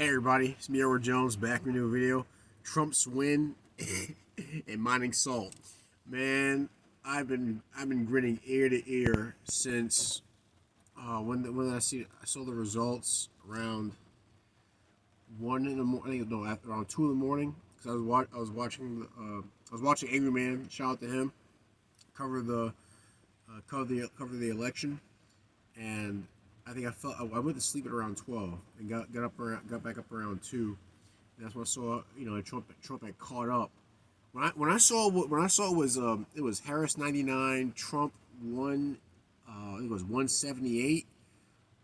Hey everybody, it's me Edward Jones back with a new video. Trump's win and mining salt. Man, I've been grinning ear to ear since when I saw the results around 1 in the morning. I think no, around 2 in the morning because I was watching Angry Man. Shout out to him. Cover the cover the election, and I think I went to sleep at around 12 and got back up around 2. And that's when I saw Trump had caught up. When I saw it was Harris 99, Trump 1, I think it was 178.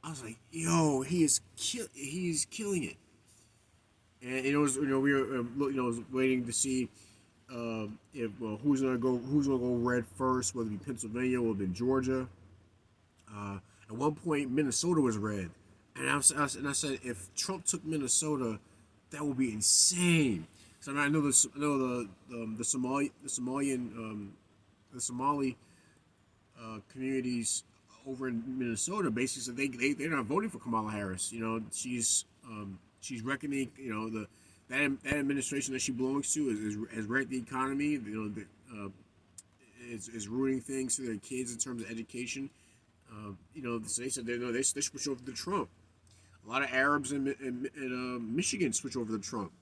I was like, yo, he's killing it. And it was we were was waiting to see if who's gonna go red first, whether it be Pennsylvania or it be Georgia. At one point, Minnesota was red, and I said, if Trump took Minnesota, that would be insane. So I know the Somali communities over in Minnesota basically said they're not voting for Kamala Harris. She's reckoning that administration that she belongs to has wrecked the economy. Is ruining things for their kids in terms of education. So they said they switched over to Trump. A lot of Arabs in Michigan switched over to Trump.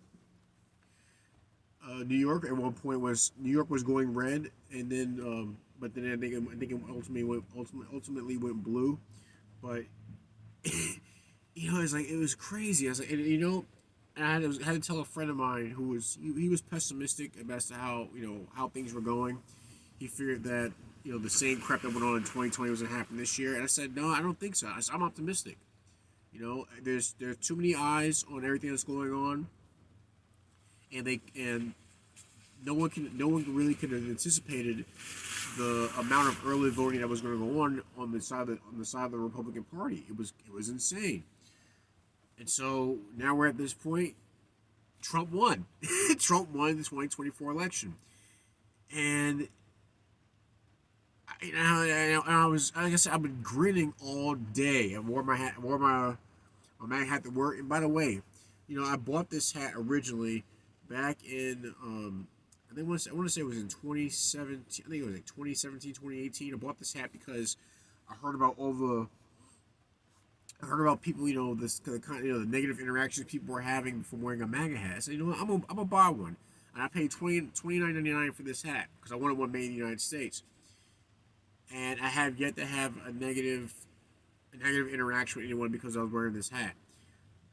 New York was going red, and then but then I think it ultimately went blue. But it was crazy. I was like, and I had to tell a friend of mine who he was pessimistic as to how things were going. He feared that the same crap that went on in 2020 was going to happen this year, and I said no, I don't think so. I'm optimistic. There's too many eyes on everything that's going on, and no one really could have anticipated the amount of early voting that was going to go on the side of the Republican Party. It was insane. And so now we're at this point. Trump won. Trump won the 2024 election, and I was, like I said, I've been grinning all day. I wore my hat, my MAGA hat to work. And by the way, I bought this hat originally back in I want to say it was in 2017. I think it was like 2017, 2018. I bought this hat because I heard about people, this kind of the negative interactions people were having from wearing a MAGA hat. I said, I'm gonna buy one, and I paid $29.99 for this hat because I wanted one made in the United States. And I have yet to have a negative interaction with anyone because I was wearing this hat.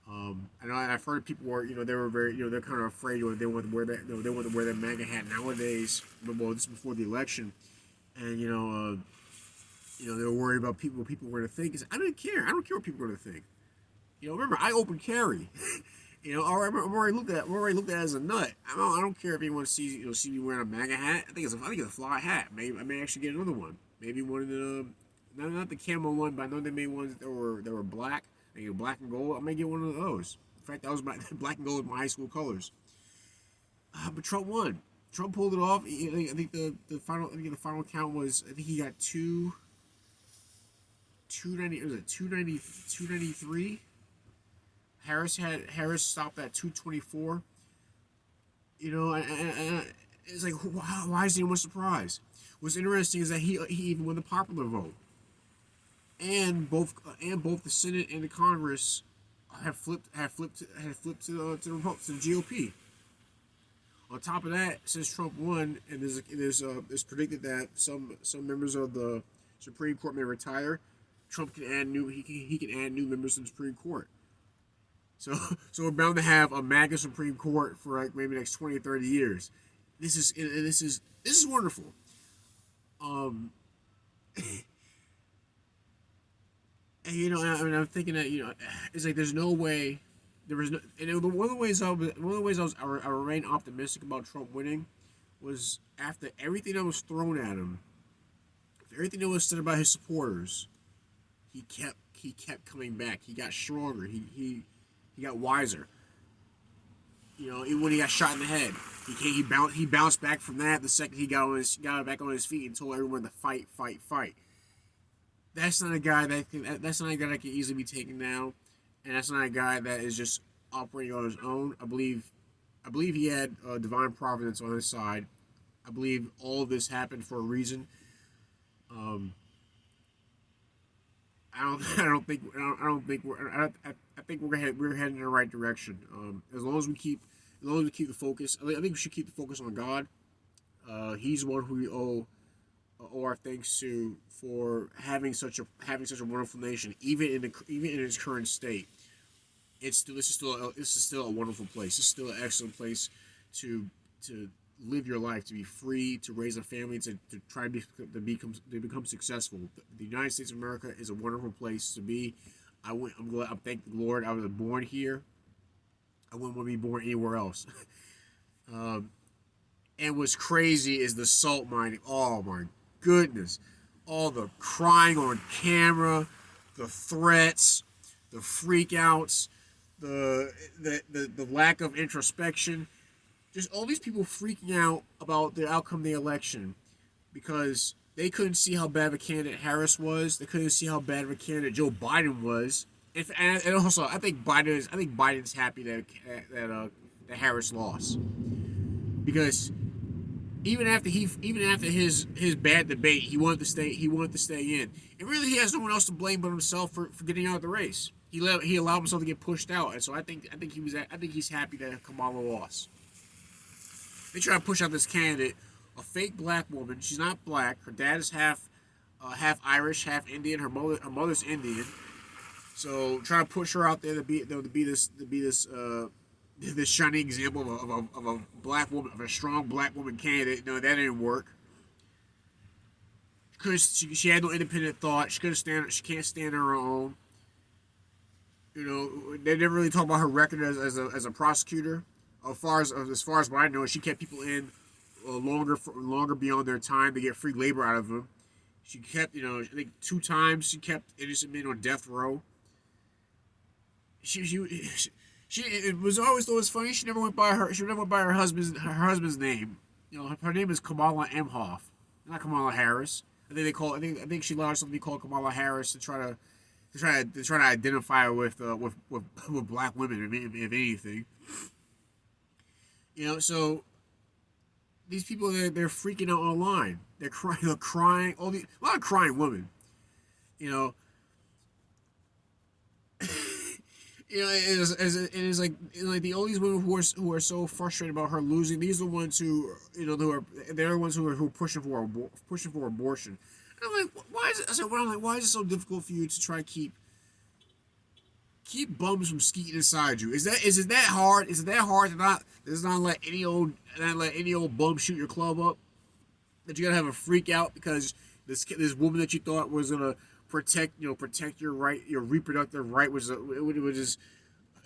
I know I've heard people were, they were very, they're kind of afraid, they want to wear that, they want to wear that MAGA hat nowadays. Well, this is before the election, and they were worried about what people were going to think. I don't care. I don't care what people are going to think. Remember, I open carry. I'm already looked at as a nut. I don't care if anyone sees me wearing a MAGA hat. I think it's a fly hat. Maybe I may actually get another one. Maybe one of the not the camo one, but I know they made ones that were black. Black and gold. I may get one of those. In fact, that was my black and gold was my high school colors. But Trump won. Trump pulled it off. I think the final count was, I think he got 290. Was it 293? Harris stopped at 224. And it's like, why is anyone surprised? What's interesting is that he even won the popular vote, and both the Senate and the Congress have flipped to the GOP. On top of that, since Trump won, and there's predicted that some members of the Supreme Court may retire, Trump can add he can add new members to the Supreme Court. So we're bound to have a MAGA Supreme Court for like maybe the next 20 or 30 years. This is wonderful. And I'm thinking that it's like there's no way, there was no, and one of the ways I remain optimistic about Trump winning was after everything that was thrown at him, everything that was said about his supporters, he kept coming back. He got stronger. He got wiser. Even when he got shot in the head, he bounced back from that. The second he got back on his feet and told everyone to fight, fight, fight. That's not a guy that can easily be taken down, and that's not a guy that is just operating on his own. I believe he had divine providence on his side. I believe all of this happened for a reason. Um, I don't think I think we're heading in the right direction. As long as we keep the focus, I think we should keep the focus on God. He's the one who we owe our thanks to for having such a wonderful nation, even in its current state. This is still a wonderful place. This is still an excellent place to to live your life, to be free, to raise a family, to try to become successful. The United States of America is a wonderful place to be. I'm glad. I'm thank the Lord. I was born here. I wouldn't want to be born anywhere else. um, and what's crazy is the salt mining. Oh my goodness! All the crying on camera, the threats, the freakouts, the lack of introspection, just all these people freaking out about the outcome of the election because they couldn't see how bad of a candidate Harris was. They couldn't see how bad of a candidate Joe Biden was. And also, I think Biden's happy that Harris lost because even after his bad debate, he wanted to stay in. And really, he has no one else to blame but himself for getting out of the race. He allowed himself to get pushed out, and so I think he's happy that Kamala lost. They try to push out this candidate, a fake black woman. She's not black. Her dad is half Irish, half Indian. Her mother's Indian. So trying to push her out there to be this shining example of a black woman, of a strong black woman candidate. No, that didn't work. She had no independent thought. She can't stand on her own. You know, they didn't really talk about her record as a prosecutor. As far as what I know, she kept people in longer beyond their time to get free labor out of them. She kept, I think 2 times she kept innocent men on death row. She it was always though it's funny. She never went by her husband's name. Her name is Kamala Emhoff, not Kamala Harris. I think she allowed herself to be called Kamala Harris to try to identify with black women if anything. So these people they're freaking out online. They're crying. A lot of crying women. It is like all these women who are so frustrated about her losing. These are the ones who they're the ones who are pushing for abortion. And I'm like, why is it so difficult for you to try to keep bums from skeeting inside you? Is it that hard? Is it that hard to not let any old bum shoot your club up? That you gotta have a freak out because this woman that you thought was gonna protect your reproductive right, which I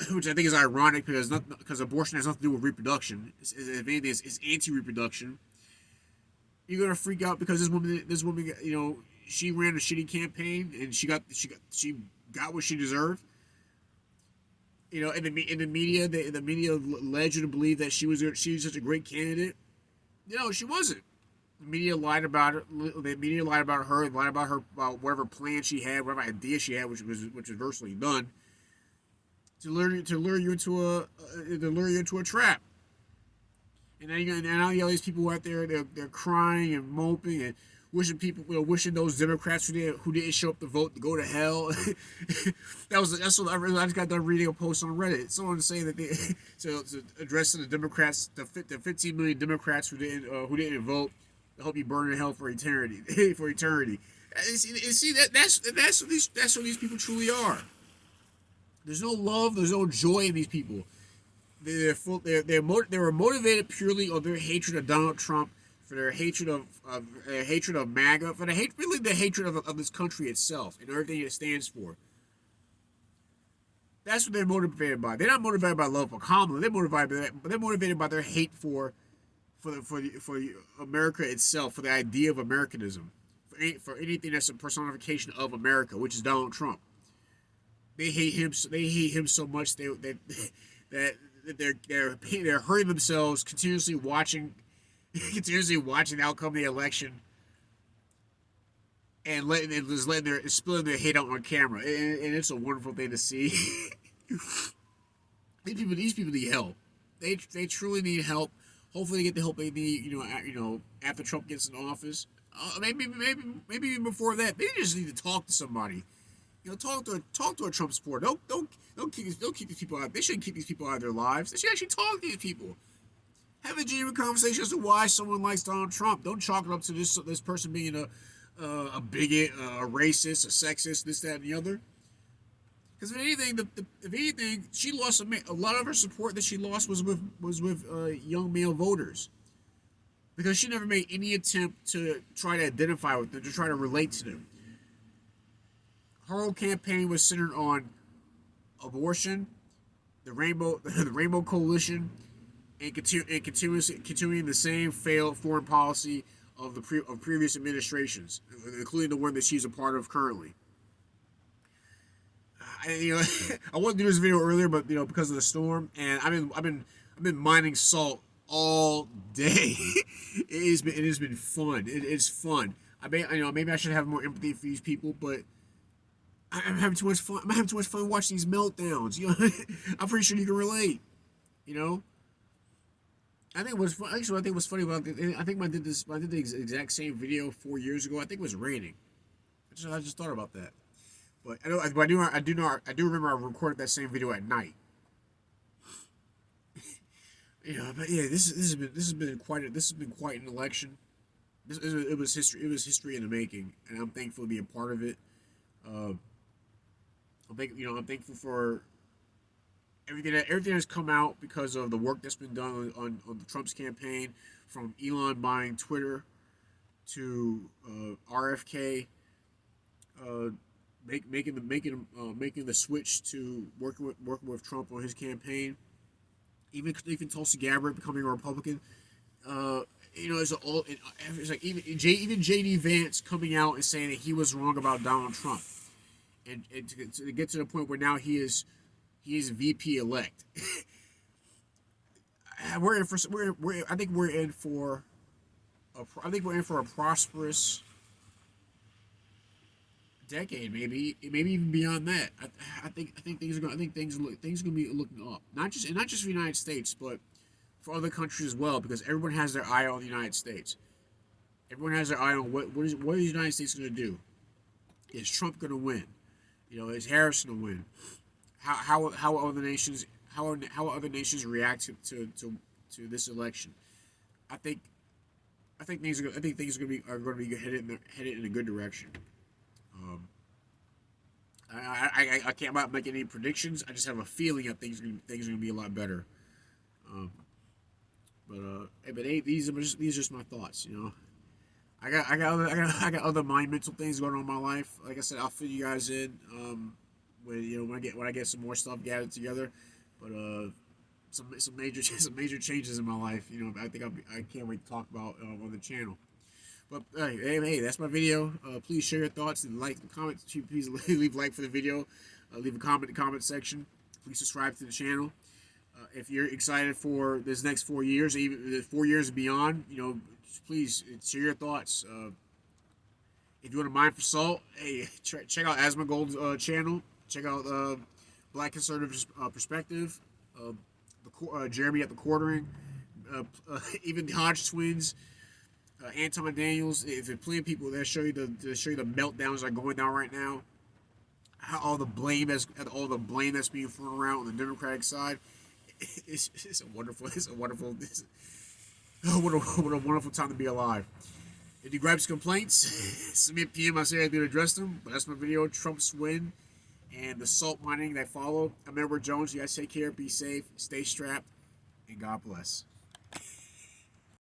think is ironic because abortion has nothing to do with reproduction. If anything, it's anti-reproduction. You're gonna freak out because this woman, she ran a shitty campaign and she got what she deserved. In the media, the media led you to believe that she was such a great candidate. She wasn't. The media lied about her. The media lied about her. Lied about whatever plan she had, whatever idea she had, which was virtually none, to lure you into a trap. And now you got all these people out there. They're crying and moping and wishing those Democrats who didn't show up to vote to go to hell. That's what I just got done reading a post on Reddit. Someone saying that so addressing the Democrats, the 15 million Democrats who didn't vote. I hope you burn in hell for eternity. For eternity. And see that's what these people truly are. There's no love. There's no joy in these people. They were motivated purely on their hatred of Donald Trump, for their hatred of MAGA, for the hatred of this country itself and everything it stands for. That's what they're motivated by. They're not motivated by love for Kamala. They're motivated by their hate for America itself, for the idea of Americanism, for anything that's a personification of America, which is Donald Trump. They hate him. They hate him so much that they're hurting themselves, continuously watching the outcome of the election, and spilling their hate out on camera, and it's a wonderful thing to see. These people need help. They truly need help. Hopefully, they get the help they need. After Trump gets in office, maybe even before that, they just need to talk to somebody. Talk to a Trump supporter. Don't keep these people out. They shouldn't keep these people out of their lives. They should actually talk to these people. Have a genuine conversation as to why someone likes Donald Trump. Don't chalk it up to this person being a bigot, a racist, a sexist, this, that, and the other. Because if anything, she lost a lot of her support that she lost was with young male voters, because she never made any attempt to try to identify with them, to try to relate to them. Her whole campaign was centered on abortion, the Rainbow Coalition, and continuing the same failed foreign policy of previous administrations, including the one that she's a part of currently. I wanted to do this video earlier, but because of the storm, and I've been mining salt all day. It has been fun. It's fun. Maybe I should have more empathy for these people, but I'm having too much fun. I'm having too much fun watching these meltdowns. I'm pretty sure you can relate. I think it was fun. Actually, I think it was funny. I think when I did the exact same video 4 years ago, I think it was raining. I just thought about that. But I do remember I recorded that same video at night. But yeah, this has been quite an election. It was history in the making, and I'm thankful to be a part of it. I'm thankful for everything that's come out because of the work that's been done on Trump's campaign, from Elon buying Twitter to RFK making the switch to working with Trump on his campaign. Even Tulsi Gabbard becoming a Republican. It's like even JD Vance coming out and saying that he was wrong about Donald Trump, and to get to the point where now he is VP elect. I think we're in for a prosperous decade, maybe even beyond that. I think things are going to be looking up. Not just for the United States, but for other countries as well, because everyone has their eye on the United States. Everyone has their eye on what is the United States going to do? Is Trump going to win? Is Harris going to win? How other nations react to this election? I think things are going to be headed in a good direction. I can't make any predictions. I just have a feeling that things are going to be a lot better. These are just my thoughts. I got other monumental things going on in my life. Like I said, I'll fill you guys in when I get some more stuff gathered together. But some major changes in my life. I think I can't wait to talk about on the channel. But hey, that's my video. Please share your thoughts and comment. Please leave a like for the video. Leave a comment in the comment section. Please subscribe to the channel. If you're excited for this next 4 years, even 4 years and beyond, please share your thoughts. If you want to mine for salt, hey, check out Asmongold's channel. Check out Black Conservative Perspective. Jeremy at the Quartering. Even the Hodge twins. Anton Daniels. If there's plenty of people that show you the meltdowns that are going down right now, all the blame that's being thrown around on the Democratic side, it's a wonderful time to be alive. If you grab some complaints, send me a PM. I say I do address them. But that's my video. Trump's win and the salt mining that followed. I'm Edward Jones. You guys take care. Be safe. Stay strapped. And God bless.